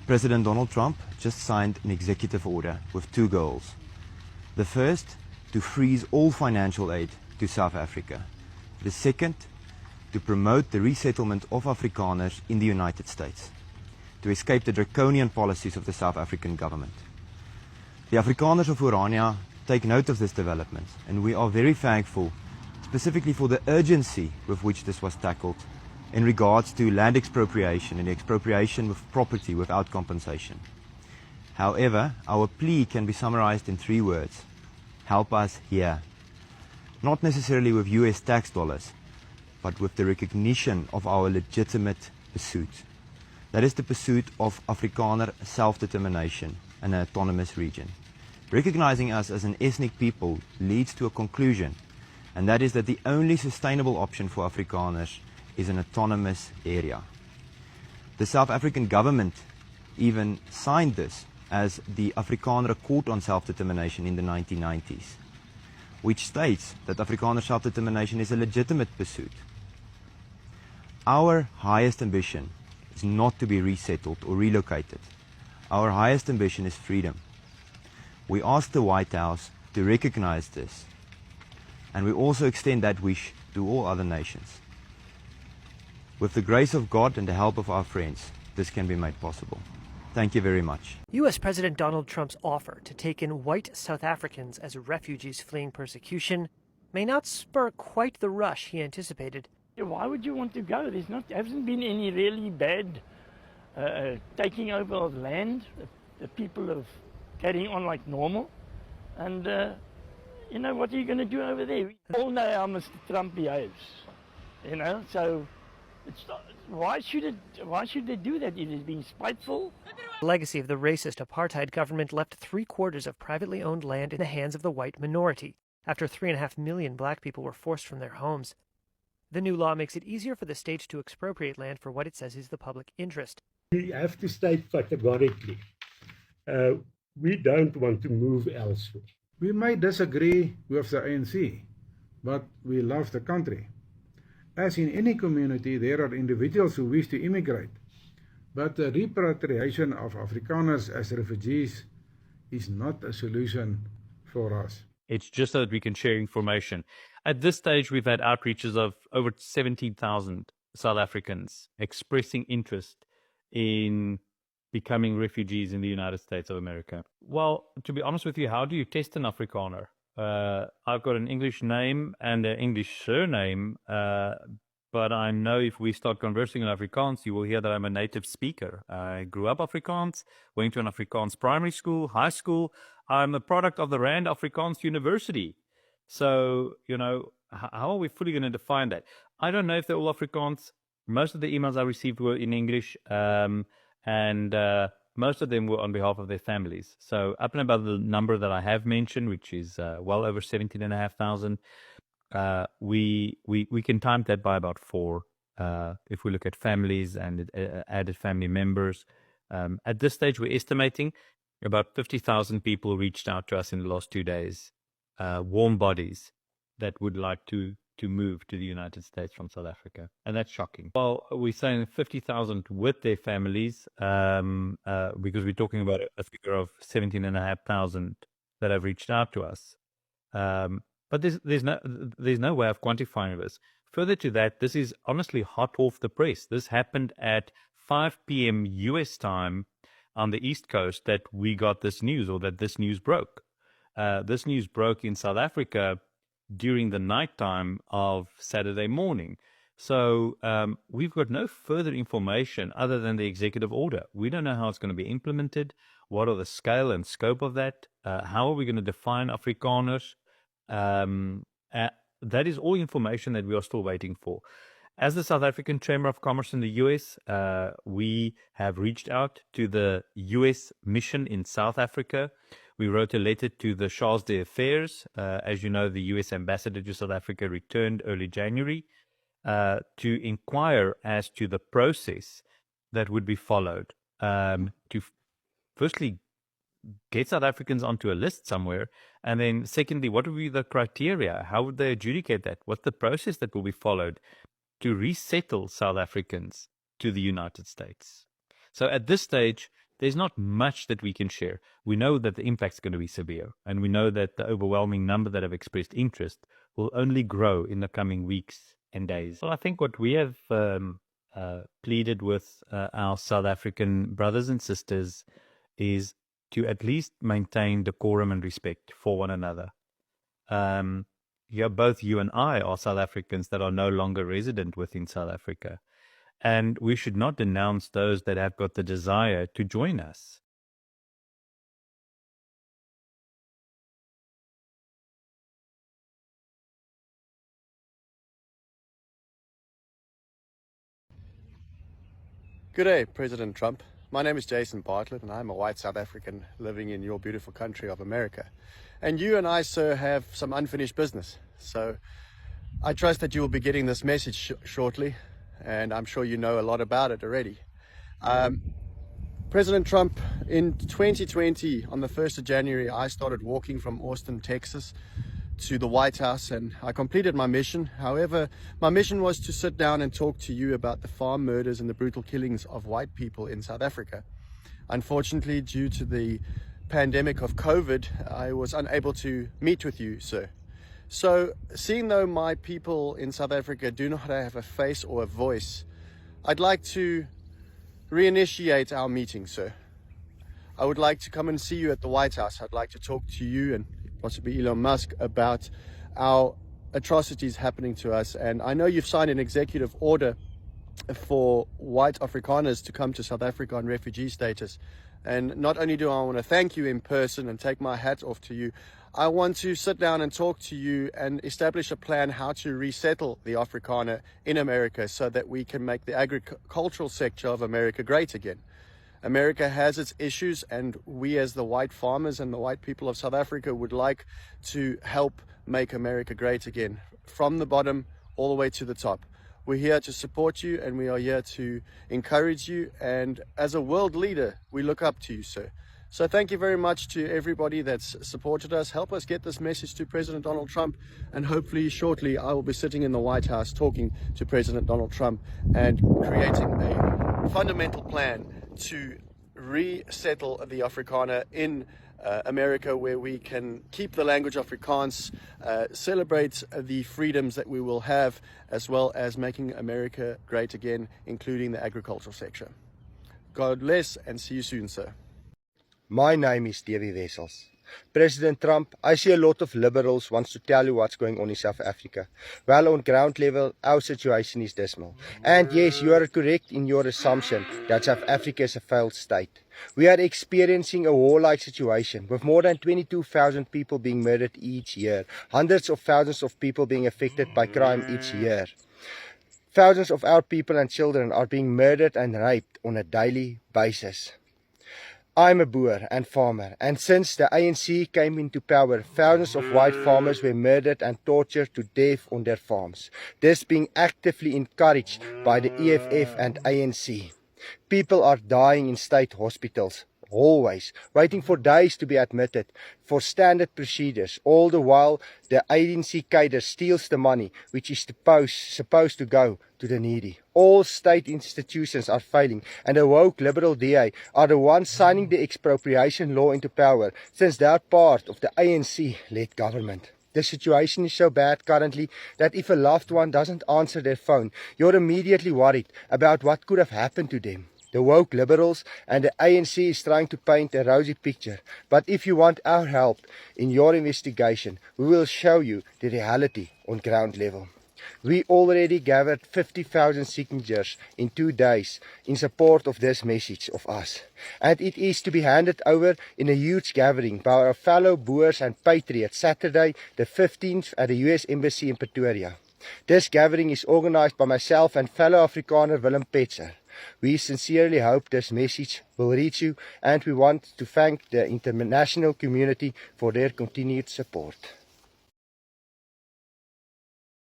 President Donald Trump just signed an executive order with two goals. The first, to freeze all financial aid to South Africa. The second, to promote the resettlement of Afrikaners in the United States, to escape the draconian policies of the South African government. The Afrikaners of Orania take note of this development, and we are very thankful, specifically for the urgency with which this was tackled in regards to land expropriation and expropriation of property without compensation. However, our plea can be summarized in 3 words. Help us here. Not necessarily with US tax dollars, but with the recognition of our legitimate pursuit. That is the pursuit of Afrikaner self-determination and an autonomous region. Recognizing us as an ethnic people leads to a conclusion, and that is that the only sustainable option for Afrikaners is an autonomous area. The South African government even signed this as the Afrikaner Accord on Self-Determination in the 1990s, which states that Afrikaner self-determination is a legitimate pursuit. Our highest ambition is not to be resettled or relocated. Our highest ambition is freedom. We ask the White House to recognize this, and we also extend that wish to all other nations. With the grace of God and the help of our friends, this can be made possible. Thank you very much. U.S. President Donald Trump's offer to take in white South Africans as refugees fleeing persecution may not spur quite the rush he anticipated. Why would you want to go? There hasn't been any really bad taking over of land. The people are carrying on like normal. And, you know, what are you going to do over there? We all know how Mr. Trump behaves, you know, so it's not, why should they do that? It is being spiteful. The legacy of the racist apartheid government left 3/4 of privately owned land in the hands of the white minority, after 3.5 million black people were forced from their homes. The new law makes it easier for the state to expropriate land for what it says is the public interest. We have to state categorically, we don't want to move elsewhere. We may disagree with the ANC, but we love the country. As in any community, there are individuals who wish to immigrate, but the repatriation of Afrikaners as refugees is not a solution for us. It's just so that we can share information. At this stage, we've had outreaches of over 17,000 South Africans expressing interest in becoming refugees in the United States of America. Well, to be honest with you, how do you test an Afrikaner? I've got an English name and an English surname, but I know if we start conversing in Afrikaans, you will hear that I'm a native speaker. I grew up Afrikaans, went to an Afrikaans primary school, high school. I'm a product of the Rand Afrikaans University. So, you know, how are we fully going to define that? I don't know if they're all Afrikaans. Most of the emails I received were in English, and most of them were on behalf of their families. So up and above the number that I have mentioned, which is well over 17,500, we can time that by about 4 if we look at families and added family members. At this stage, we're estimating about 50,000 people reached out to us in the last 2 days, warm bodies that would like to move to the United States from South Africa. And that's shocking. Well, we're saying 50,000 with their families, because we're talking about a figure of 17,500 that have reached out to us. But there's no way of quantifying this. Further to that, this is honestly hot off the press. This happened at 5 p.m. US time on the East Coast that we got this news, or that this news broke. This news broke in South Africa during the nighttime of Saturday morning. So we've got no further information other than the executive order. We don't know how it's going to be implemented. What are the scale and scope of that? How are we going to define Afrikaners? That is all information that we are still waiting for. As the South African Chamber of Commerce in the US, we have reached out to the US mission in South Africa. We wrote a letter to the Charge d'Affaires. As you know, the US ambassador to South Africa returned early January to inquire as to the process that would be followed to firstly get South Africans onto a list somewhere, and then secondly, what would be the criteria? How would they adjudicate that? What's the process that will be followed to resettle South Africans to the United States? So at this stage, there's not much that we can share. We know that the impact's going to be severe, and we know that the overwhelming number that have expressed interest will only grow in the coming weeks and days. Well, I think what we have pleaded with our South African brothers and sisters is to at least maintain decorum and respect for one another. Both you and I are South Africans that are no longer resident within South Africa. And we should not denounce those that have got the desire to join us. Good day, President Trump. My name is Jason Bartlett, and I'm a white South African living in your beautiful country of America. And you and I, sir, have some unfinished business. So I trust that you will be getting this message shortly, and I'm sure you know a lot about it already. President Trump, in 2020, on the 1st of January, I started walking from Austin, Texas, to the White House, and I completed my mission. However, my mission was to sit down and talk to you about the farm murders and the brutal killings of white people in South Africa. Unfortunately, due to the pandemic of COVID, I was unable to meet with you, sir. So, seeing though my people in South Africa do not have a face or a voice, I'd like to reinitiate our meeting, sir. I would like to come and see you at the White House. I'd like to talk to you and possibly Elon Musk about our atrocities happening to us. And I know you've signed an executive order for white Afrikaners to come to South Africa on refugee status. And not only do I want to thank you in person and take my hat off to you, I want to sit down and talk to you and establish a plan how to resettle the Afrikaner in America so that we can make the agricultural sector of America great again. America has its issues, and we as the white farmers and the white people of South Africa would like to help make America great again, from the bottom all the way to the top. We're here to support you, and we are here to encourage you, and as a world leader, we look up to you, sir. So thank you very much to everybody that's supported us. Help us get this message to President Donald Trump, and hopefully shortly I will be sitting in the White House talking to President Donald Trump and creating a fundamental plan to resettle the Afrikaner in America, where we can keep the language Afrikaans, celebrate the freedoms that we will have, as well as making America great again, including the agricultural sector. God bless, and see you soon, sir. My name is Davy Wessels. President Trump, I see a lot of liberals wants to tell you what's going on in South Africa. Well, on ground level, our situation is dismal. And yes, you are correct in your assumption that South Africa is a failed state. We are experiencing a war-like situation with more than 22,000 people being murdered each year, hundreds of thousands of people being affected by crime each year. Thousands of our people and children are being murdered and raped on a daily basis. I'm a boer and farmer, and since the ANC came into power, thousands of white farmers were murdered and tortured to death on their farms. This being actively encouraged by the EFF and ANC. People are dying in state hospitals, hallways, waiting for days to be admitted for standard procedures. All the while, the ANC cadre steals the money, which is supposed to go to the needy. All state institutions are failing, and the woke liberal DA are the ones signing the expropriation law into power, since they are part of the ANC-led government. The situation is so bad currently that if a loved one doesn't answer their phone, you're immediately worried about what could have happened to them. The woke liberals and the ANC is trying to paint a rosy picture, but if you want our help in your investigation, we will show you the reality on ground level. We already gathered 50,000 signatures in 2 days in support of this message of us. And it is to be handed over in a huge gathering by our fellow Boers and Patriots Saturday the 15th at the US Embassy in Pretoria. This gathering is organized by myself and fellow Afrikaner Willem Petzer. We sincerely hope this message will reach you, and we want to thank the international community for their continued support.